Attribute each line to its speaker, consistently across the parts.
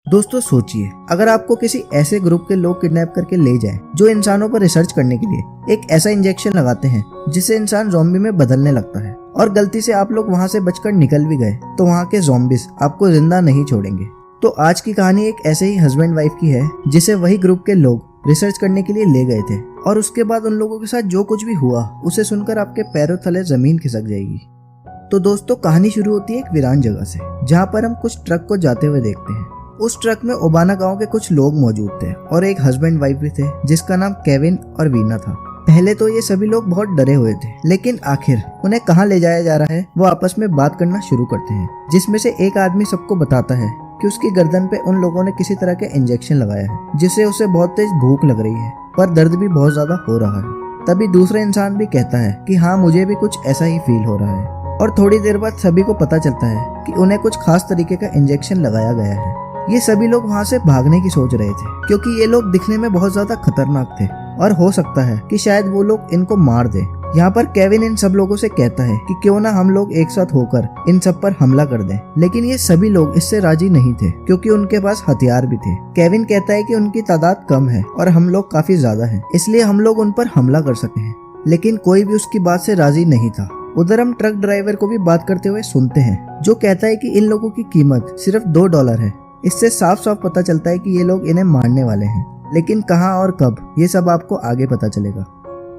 Speaker 1: दोस्तों सोचिए, अगर आपको किसी ऐसे ग्रुप के लोग किडनैप करके ले जाएं जो इंसानों पर रिसर्च करने के लिए एक ऐसा इंजेक्शन लगाते हैं जिससे इंसान ज़ॉम्बी में बदलने लगता है, और गलती से आप लोग वहां से बचकर निकल भी गए तो वहां के ज़ॉम्बीज आपको जिंदा नहीं छोड़ेंगे। तो आज की कहानी एक ऐसे ही हस्बैंड वाइफ की है जिसे वही ग्रुप के लोग रिसर्च करने के लिए ले गए थे, और उसके बाद उन लोगों के साथ जो कुछ भी हुआ उसे सुनकर आपके पैरों तले जमीन खिसक जाएगी। तो दोस्तों कहानी शुरू होती है एक वीरान जगह से, जहाँ पर हम कुछ ट्रक को जाते हुए देखते हैं। उस ट्रक में ओबाना गांव के कुछ लोग मौजूद थे और एक हस्बैंड वाइफ भी थे जिसका नाम केविन और वीना था। पहले तो ये सभी लोग बहुत डरे हुए थे, लेकिन आखिर उन्हें कहाँ ले जाया जा रहा है वो आपस में बात करना शुरू करते हैं, जिसमें से एक आदमी सबको बताता है कि उसकी गर्दन पे उन लोगों ने किसी तरह के इंजेक्शन लगाया है जिससे उसे बहुत तेज भूख लग रही है, पर दर्द भी बहुत ज्यादा हो रहा है। तभी दूसरा इंसान भी कहता है कि हाँ, मुझे भी कुछ ऐसा ही फील हो रहा है। और थोड़ी देर बाद सभी को पता चलता है कि उन्हें कुछ खास तरीके का इंजेक्शन लगाया गया है। ये सभी लोग वहाँ से भागने की सोच रहे थे क्योंकि ये लोग दिखने में बहुत ज्यादा खतरनाक थे और हो सकता है कि शायद वो लोग इनको मार दे। यहाँ पर केविन इन सब लोगों से कहता है कि क्यों ना हम लोग एक साथ होकर इन सब पर हमला कर दें, लेकिन ये सभी लोग इससे राजी नहीं थे क्योंकि उनके पास हथियार भी थे। केविन कहता है कि उनकी तादाद कम है और हम लोग काफी ज्यादा हैं, इसलिए हम लोग उन पर हमला कर सके हैं, लेकिन कोई भी उसकी बात से राजी नहीं था। उधर हम ट्रक ड्राइवर को भी बात करते हुए सुनते हैं, जो कहता है कि इन लोगों की कीमत सिर्फ $2 है। इससे साफ साफ पता चलता है कि ये लोग इन्हें मारने वाले हैं, लेकिन कहाँ और कब ये सब आपको आगे पता चलेगा।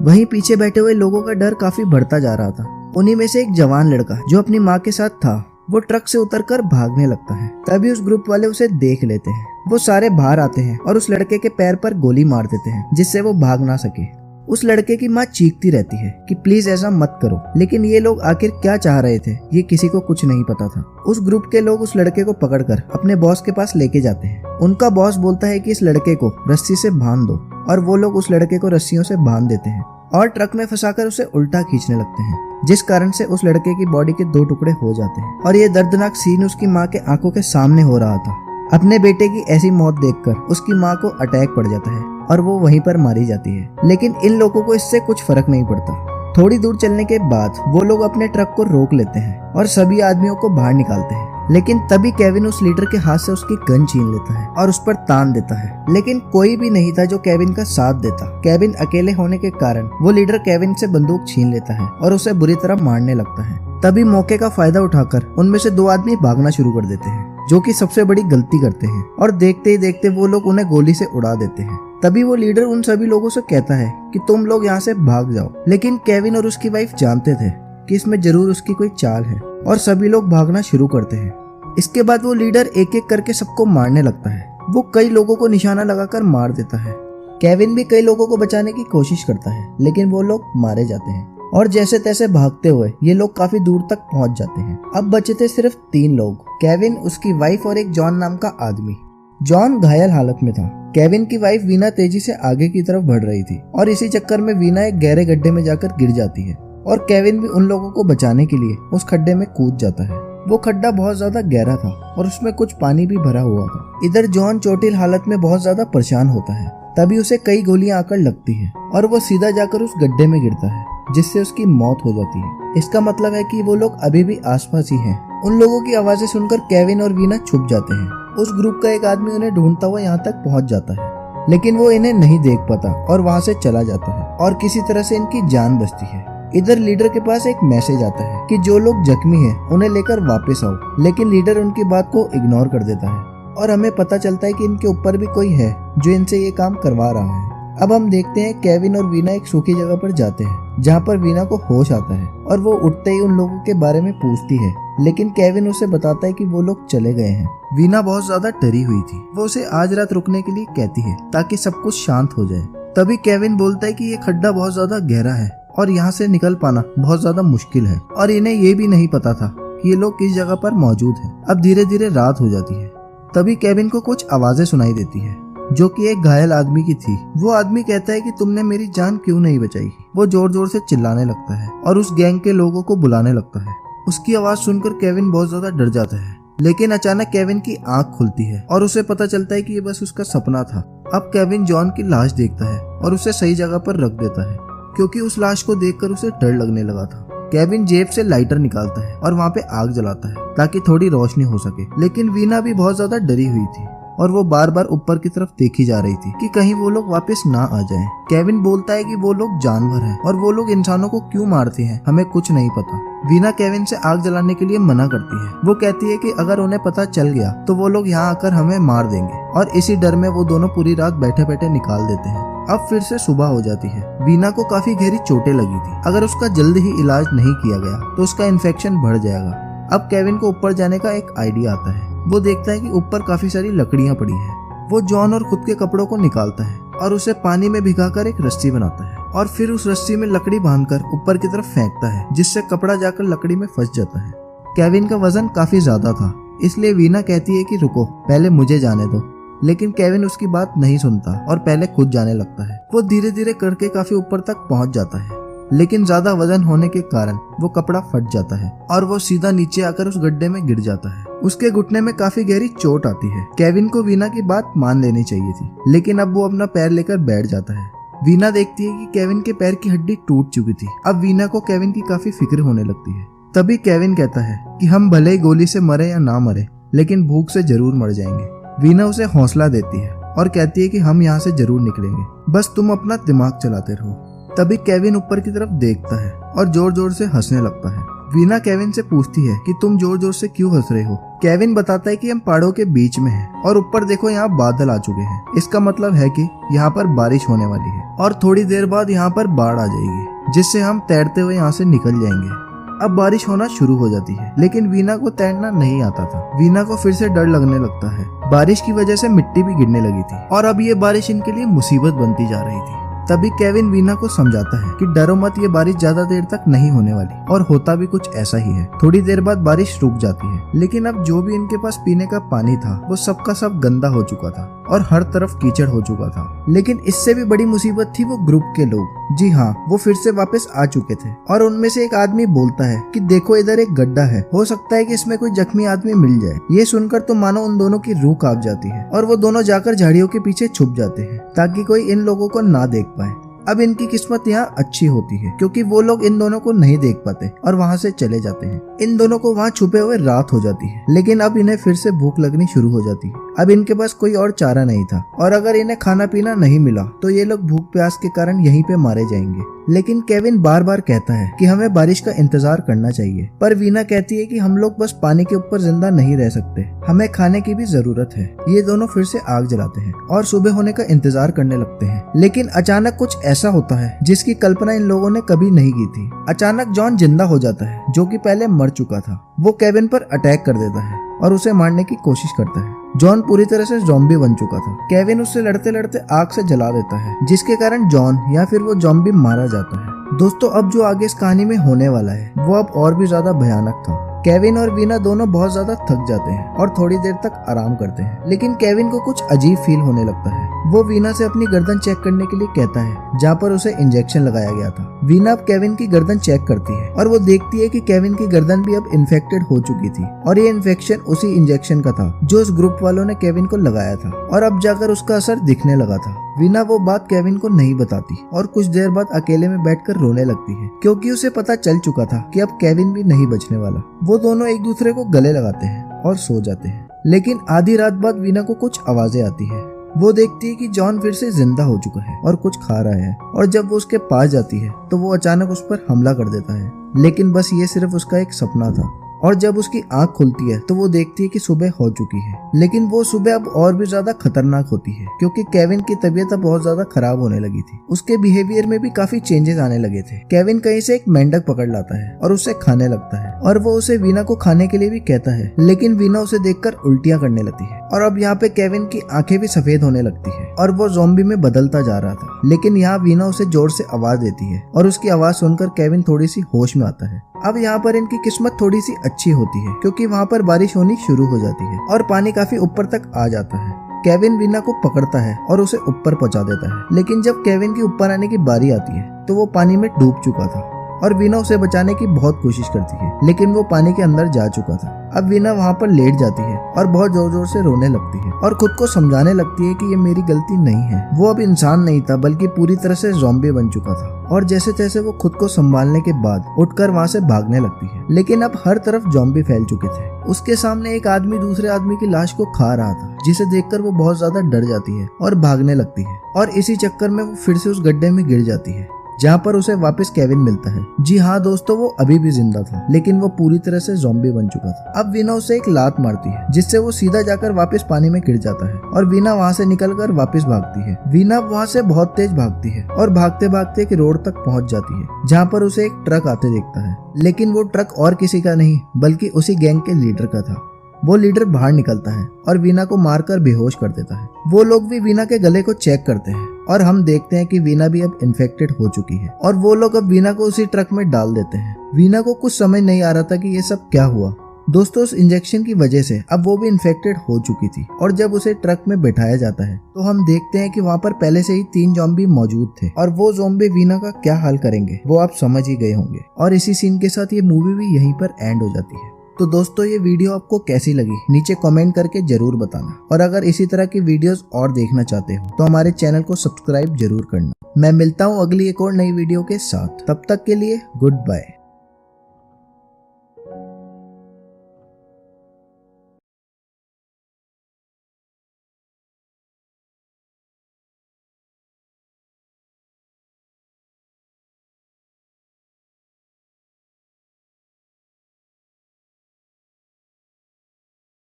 Speaker 1: वहीं पीछे बैठे हुए लोगों का डर काफी बढ़ता जा रहा था। उन्हीं में से एक जवान लड़का जो अपनी माँ के साथ था वो ट्रक से उतरकर भागने लगता है। तभी उस ग्रुप वाले उसे देख लेते हैं। वो सारे बाहर आते हैं और उस लड़के के पैर पर गोली मार देते हैं जिससे वो भाग ना सके। उस लड़के की माँ चीखती रहती है कि प्लीज ऐसा मत करो, लेकिन ये लोग आखिर क्या चाह रहे थे ये किसी को कुछ नहीं पता था। उस ग्रुप के लोग उस लड़के को पकड़कर अपने बॉस के पास लेके जाते हैं। उनका बॉस बोलता है कि इस लड़के को रस्सी से बांध दो, और वो लोग उस लड़के को रस्सियों से बांध देते हैं और ट्रक में फंसाकर उसे उल्टा खींचने लगते हैं, जिस कारण से उस लड़के की बॉडी के 2 टुकड़े हो जाते हैं। और ये दर्दनाक सीन उसकी माँ के आंखों के सामने हो रहा था। अपने बेटे की ऐसी मौत देखकर उसकी माँ को अटैक पड़ जाता है और वो वहीं पर मारी जाती है, लेकिन इन लोगों को इससे कुछ फर्क नहीं पड़ता। थोड़ी दूर चलने के बाद वो लोग अपने ट्रक को रोक लेते हैं और सभी आदमियों को बाहर निकालते हैं, लेकिन तभी केविन उस लीडर के हाथ से उसकी गन छीन लेता है और उस पर तान देता है, लेकिन कोई भी नहीं था जो केविन का साथ देता। केविन अकेले होने के कारण वो लीडर केविन से बंदूक छीन लेता है और उसे बुरी तरह मारने लगता है। तभी मौके का फायदा उठाकर उनमें से 2 आदमी भागना शुरू कर देते हैं, जो कि सबसे बड़ी गलती करते हैं, और देखते ही देखते वो लोग उन्हें गोली से उड़ा देते हैं। तभी वो लीडर उन सभी लोगों से कहता है कि तुम लोग यहाँ से भाग जाओ, लेकिन केविन और उसकी वाइफ जानते थे कि इसमें जरूर उसकी कोई चाल है, और सभी लोग भागना शुरू करते हैं। इसके बाद वो लीडर एक एक करके सबको मारने लगता है। वो कई लोगों को निशाना लगाकर मार देता है। केविन भी कई लोगों को बचाने की कोशिश करता है, लेकिन वो लोग मारे जाते हैं, और जैसे तैसे भागते हुए ये लोग काफी दूर तक पहुंच जाते हैं। अब बचे थे सिर्फ 3 लोग, केविन, उसकी वाइफ और एक जॉन नाम का आदमी। जॉन घायल हालत में था। केविन की वाइफ वीना तेजी से आगे की तरफ बढ़ रही थी, और इसी चक्कर में वीना एक गहरे गड्ढे में जाकर गिर जाती है, और केविन भी उन लोगों को बचाने के लिए उस खड्डे में कूद जाता है। वो खड्डा बहुत ज्यादा गहरा था और उसमें कुछ पानी भी भरा हुआ था। इधर जॉन चोटिल हालत में बहुत ज्यादा परेशान होता है। तभी उसे कई गोलियां आकर लगती है और वो सीधा जाकर उस गड्ढे में गिरता है, जिससे उसकी मौत हो जाती है। इसका मतलब है कि वो लोग अभी भी आसपास ही हैं। उन लोगों की आवाजें सुनकर केविन और वीना छुप जाते हैं। उस ग्रुप का एक आदमी उन्हें ढूंढता हुआ यहाँ तक पहुंच जाता है, लेकिन वो इन्हें नहीं देख पाता और वहाँ से चला जाता है, और किसी तरह से इनकी जान बचती है। इधर लीडर के पास एक मैसेज आता है कि जो लोग जख्मी हैं उन्हें लेकर वापस आओ, लेकिन लीडर उनकी बात को इग्नोर कर देता है, और हमें पता चलता है कि इनके ऊपर भी कोई है जो इनसे ये काम करवा रहा है। अब हम देखते हैं केविन और वीना एक सूखी जगह पर जाते हैं, जहाँ पर वीना को होश आता है और वो उठते ही उन लोगों के बारे में पूछती है, लेकिन केविन उसे बताता है कि वो लोग चले गए हैं। वीना बहुत ज्यादा डरी हुई थी। वो उसे आज रात रुकने के लिए कहती है ताकि सब कुछ शांत हो जाए। तभी केविन बोलता है कि ये खड्डा बहुत ज्यादा गहरा है और यहाँ से निकल पाना बहुत ज्यादा मुश्किल है, और इन्हें ये भी नहीं पता था कि ये लोग किस जगह पर मौजूद हैं। अब धीरे धीरे रात हो जाती है। तभी केविन को कुछ आवाजें सुनाई देती है, जो कि एक घायल आदमी की थी। वो आदमी कहता है कि तुमने मेरी जान क्यों नहीं बचाई। वो जोर जोर से चिल्लाने लगता है और उस गैंग के लोगों को बुलाने लगता है। उसकी आवाज सुनकर केविन बहुत ज्यादा डर जाता है, लेकिन अचानक केविन की आंख खुलती है और उसे पता चलता है कि ये बस उसका सपना था। अब केविन जॉन की लाश देखता है और उसे सही जगह पर रख देता है, क्योंकि उस लाश को देखकर उसे डर लगने लगा था। केविन जेब से लाइटर निकालता है और वहाँ पे आग जलाता है ताकि थोड़ी रोशनी हो सके, लेकिन वीना भी बहुत ज्यादा डरी हुई थी और वो बार बार ऊपर की तरफ देखी जा रही थी कि कहीं वो लोग वापस ना आ जाएं। केविन बोलता है कि वो लोग जानवर हैं और वो लोग इंसानों को क्यों मारते हैं हमें कुछ नहीं पता। वीना केविन से आग जलाने के लिए मना करती है। वो कहती है कि अगर उन्हें पता चल गया तो वो लोग यहाँ आकर हमें मार देंगे, और इसी डर में वो दोनों पूरी रात बैठे बैठे निकाल देते हैं। अब फिर से सुबह हो जाती है। वीना को काफी गहरी चोटें लगी थी। अगर उसका जल्द ही इलाज नहीं किया गया तो उसका इन्फेक्शन बढ़ जाएगा। अब केविन को ऊपर जाने का एक आइडिया आता है। वो देखता है कि ऊपर काफी सारी लकड़ियां पड़ी हैं। वो जॉन और खुद के कपड़ों को निकालता है और उसे पानी में भिगाकर एक रस्सी बनाता है और फिर उस रस्सी में लकड़ी बांधकर ऊपर की तरफ फेंकता है, जिससे कपड़ा जाकर लकड़ी में फंस जाता है। केविन का वजन काफी ज्यादा था, इसलिए वीना कहती है कि रुको, पहले मुझे जाने दो। लेकिन केविन उसकी बात नहीं सुनता और पहले खुद जाने लगता है। वो धीरे धीरे करके काफी ऊपर तक पहुंच जाता है, लेकिन ज्यादा वजन होने के कारण वो कपड़ा फट जाता है और वो सीधा नीचे आकर उस गड्ढे में गिर जाता है। उसके घुटने में काफी गहरी चोट आती है। केविन को वीना की बात मान लेनी चाहिए थी, लेकिन अब वो अपना पैर लेकर बैठ जाता है। वीना देखती है कि केविन के पैर की हड्डी टूट चुकी थी। अब वीना को केविन की काफी फिक्र होने लगती है। तभी केविन कहता है कि हम भले ही गोली से मरे या ना मरे, लेकिन भूख से जरूर मर जाएंगे। वीना उसे हौसला देती है और कहती है कि हम यहाँ से जरूर निकलेंगे, बस तुम अपना दिमाग चलाते रहो। तभी केविन ऊपर की तरफ देखता है और जोर जोर से हंसने लगता है। वीना केविन से पूछती है कि तुम जोर जोर से क्यों हंस रहे हो। केविन बताता है कि हम पहाड़ों के बीच में हैं और ऊपर देखो यहाँ बादल आ चुके हैं। इसका मतलब है कि यहाँ पर बारिश होने वाली है और थोड़ी देर बाद यहाँ पर बाढ़ आ जाएगी, जिससे हम तैरते हुए यहाँ से निकल जाएंगे। अब बारिश होना शुरू हो जाती है, लेकिन वीना को तैरना नहीं आता था। वीना को फिर से डर लगने लगता है। बारिश की वजह से मिट्टी भी गिरने लगी थी और अब ये बारिश इनके लिए मुसीबत बनती जा रही थी। तभी केविन वीना को समझाता है कि डरो मत, ये बारिश ज्यादा देर तक नहीं होने वाली, और होता भी कुछ ऐसा ही है। थोड़ी देर बाद बारिश रुक जाती है, लेकिन अब जो भी इनके पास पीने का पानी था वो सबका सब गंदा हो चुका था और हर तरफ कीचड़ हो चुका था। लेकिन इससे भी बड़ी मुसीबत थी वो ग्रुप के लोग। जी हाँ, वो फिर से वापस आ चुके थे और उनमें से एक आदमी बोलता है कि देखो इधर एक गड्ढा है, हो सकता है कि इसमें कोई जख्मी आदमी मिल जाए। ये सुनकर तो मानो उन दोनों की रूह कांप जाती है और वो दोनों जाकर झाड़ियों के पीछे छुप जाते हैं ताकि कोई इन लोगों को ना देख पाए। अब इनकी किस्मत यहाँ अच्छी होती है क्योंकि वो लोग इन दोनों को नहीं देख पाते और वहाँ से चले जाते हैं। इन दोनों को वहाँ छुपे हुए रात हो जाती है, लेकिन अब इन्हें फिर से भूख लगनी शुरू हो जाती है। अब इनके पास कोई और चारा नहीं था और अगर इन्हें खाना पीना नहीं मिला तो ये लोग भूख प्यास के कारण यहीं पे मारे जाएंगे। लेकिन केविन बार बार कहता है कि हमें बारिश का इंतजार करना चाहिए, पर वीना कहती है कि हम लोग बस पानी के ऊपर जिंदा नहीं रह सकते, हमें खाने की भी जरूरत है। ये दोनों फिर से आग जलाते हैं और सुबह होने का इंतजार करने लगते हैं, लेकिन अचानक कुछ ऐसा होता है जिसकी कल्पना इन लोगों ने कभी नहीं की थी। अचानक जॉन जिंदा हो जाता है, जो कि पहले मर चुका था। वो केविन पर अटैक कर देता है और उसे मारने की कोशिश करता है। जॉन पूरी तरह से ज़ॉम्बी बन चुका था। केविन उससे लड़ते लड़ते आग से जला देता है, जिसके कारण जॉन या फिर वो ज़ॉम्बी मारा जाता है। दोस्तों, अब जो आगे इस कहानी में होने वाला है वो अब और भी ज्यादा भयानक था। केविन और वीना दोनों बहुत ज्यादा थक जाते हैं और थोड़ी देर तक आराम करते हैं, लेकिन केविन को कुछ अजीब फील होने लगता है। वो वीना से अपनी गर्दन चेक करने के लिए कहता है, जहाँ पर उसे इंजेक्शन लगाया गया था। वीना अब केविन की गर्दन चेक करती है और वो देखती है कि केविन की गर्दन भी अब इन्फेक्टेड हो चुकी थी और ये इन्फेक्शन उसी इंजेक्शन का था जो उस ग्रुप वालों ने केविन को लगाया था, और अब जाकर उसका असर दिखने लगा था। वीना वो बात केविन को नहीं बताती और कुछ देर बाद अकेले में बैठकर रोने लगती है, क्योंकि उसे पता चल चुका था कि अब केविन भी नहीं बचने वाला। वो दोनों एक दूसरे को गले लगाते हैं और सो जाते हैं। लेकिन आधी रात बाद वीना को कुछ आवाजें आती है। वो देखती है कि जॉन फिर से जिंदा हो चुका है और कुछ खा रहा है, और जब वो उसके पास जाती है तो वो अचानक उस पर हमला कर देता है। लेकिन बस ये सिर्फ उसका एक सपना था, और जब उसकी आंख खुलती है तो वो देखती है कि सुबह हो चुकी है। लेकिन वो सुबह अब और भी ज्यादा खतरनाक होती है, क्योंकि केविन की तबीयत अब बहुत ज्यादा खराब होने लगी थी। उसके बिहेवियर में भी काफी चेंजेस आने लगे थे। केविन कहीं से एक मेंढक पकड़ लाता है और उसे खाने लगता है, और वो उसे वीना को खाने के लिए भी कहता है, लेकिन वीना उसे देखकर उल्टियां करने लगती है। और अब यहाँ पे केविन की आंखें भी सफेद होने लगती है और वो ज़ॉम्बी में बदलता जा रहा था। लेकिन यहाँ वीना उसे जोर से आवाज देती है और उसकी आवाज सुनकर केविन थोड़ी सी होश में आता है। अब यहाँ पर इनकी किस्मत थोड़ी सी अच्छी होती है, क्योंकि वहाँ पर बारिश होनी शुरू हो जाती है और पानी काफी ऊपर तक आ जाता है। केविन वीना को पकड़ता है और उसे ऊपर पहुंचा देता है, लेकिन जब केविन की ऊपर आने की बारी आती है तो वो पानी में डूब चुका था और वीना उसे बचाने की बहुत कोशिश करती है, लेकिन वो पानी के अंदर जा चुका था। अब वीना वहाँ पर लेट जाती है और बहुत जोर जोर से रोने लगती है और खुद को समझाने लगती है कि ये मेरी गलती नहीं है। वो अब इंसान नहीं था बल्कि पूरी तरह से ज़ॉम्बी बन चुका था। और जैसे तैसे वो खुद को संभालने के बाद उठकर वहाँ से भागने लगती है, लेकिन अब हर तरफ ज़ॉम्बी फैल चुके थे। उसके सामने एक आदमी दूसरे आदमी की लाश को खा रहा था, जिसे देखकर वो बहुत ज्यादा डर जाती है और भागने लगती है। और इसी चक्कर में वो फिर से उस गड्ढे में गिर जाती है, जहाँ पर उसे वापस केविन मिलता है। जी हाँ दोस्तों, वो अभी भी जिंदा था, लेकिन वो पूरी तरह से ज़ॉम्बी बन चुका था। अब वीना उसे एक लात मारती है, जिससे वो सीधा जाकर वापस पानी में गिर जाता है और वीना वहाँ से निकलकर वापस भागती है। वीना वहाँ से बहुत तेज भागती है और भागते भागते एक रोड तक पहुँच जाती है, जहाँ पर उसे एक ट्रक आते देखता है। लेकिन वो ट्रक और किसी का नहीं बल्कि उसी गैंग के लीडर का था। वो लीडर बाहर निकलता है और वीना को मारकर बेहोश कर देता है। वो लोग भी वीना के गले को चेक करते हैं और हम देखते हैं कि वीना भी अब इन्फेक्टेड हो चुकी है और वो लोग अब वीना को उसी ट्रक में डाल देते हैं। वीना को कुछ समझ नहीं आ रहा था कि ये सब क्या हुआ। दोस्तों, उस इंजेक्शन की वजह से अब वो भी इन्फेक्टेड हो चुकी थी और जब उसे ट्रक में बैठाया जाता है तो हम देखते हैं कि वहाँ पर पहले से ही 3 ज़ॉम्बी मौजूद थे और वो ज़ॉम्बी वीना का क्या हाल करेंगे वो आप समझ ही गए होंगे। और इसी सीन के साथ ये मूवी भी यहीं पर एंड हो जाती है। तो दोस्तों, ये वीडियो आपको कैसी लगी नीचे कमेंट करके जरूर बताना, और अगर इसी तरह की वीडियोस और देखना चाहते हो तो हमारे चैनल को सब्सक्राइब जरूर करना। मैं मिलता हूँ अगली एक और नई वीडियो के साथ, तब तक के लिए गुड बाय।